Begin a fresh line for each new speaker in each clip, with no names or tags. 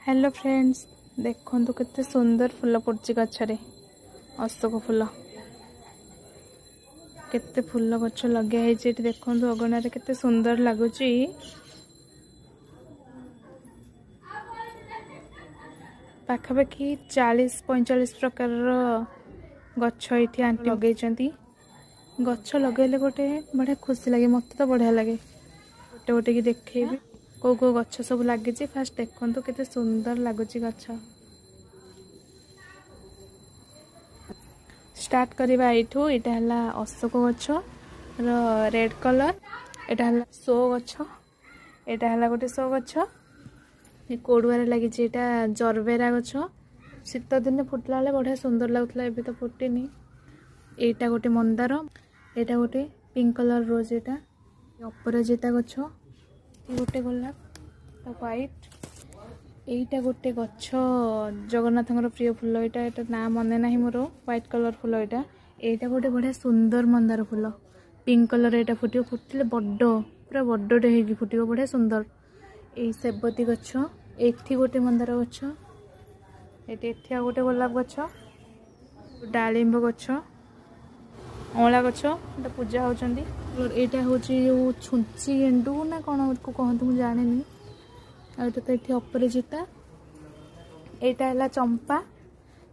Hello friends, देखो केते सुंदर फूल पड़ची गछरे अशोक फूल केते फूल गछ लगे है देखो अगना रे केते सुंदर लगुच। पाखापाखि 40-45 प्रकार गछ ये आंटी लगे। गछ लगेले गोटे बढ़िया खुशी लगे, मत तो बढ़िया लगे। गोटे गोटे की देखेबी कौ कौ गछ सब लगे। फास्ट देखो केते सुंदर लगुच गछ। स्टार्ट करवा एठू। एटा हला अशोक गछ रेड कलर, एटा हला शो गछ, एटा हला गोटे शो गछ कोड़ुआरे लगी। एटा जरबेरा गछ शीत दिन फुटला बेले बढ़िया सुंदर लगुला, एबे तो फुटिनी। एटा गोटे मंदार, एटा गोटे पिंक कलर रोज, एटा अपराजिता गछ, गोटे गोलाप व्हाइट। एटा गोटे गछ जगन्नाथ प्रिय फूल, एटा ना मने ना मोर व्हाइट कलर फूल। एटा गोटे बढ़िया सुंदर मंदार फूल पिंक कलर। एटा फुटिले बड्ड पूरा बड्डटे होगी फुटिବ बढ़िया सुंदर। ए सेबती गछ, एठी गोटे मंदार गछ, एठी आ गोटे गोलाप गछ, डालिंब गछ, अँला गछ पूजा होचंदी। एटा होची छुंची गेंडू ना कौन को कहते मुझे जाने। एटा तो ये अपराजिता, एटा है चंपा,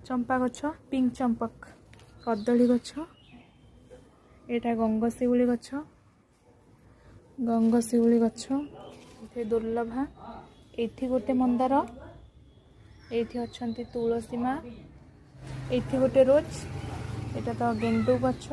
चंपा गछ पिंक चंपक, कदली गछ, एटा गंगशिउली गछ, गंगशिउली गछ, ये दुर्लभा। एठी गोटे मंदार, एठी अछंती तुलसी माँ, एठी गोटे रोज, एटा तो गेंडू गछ,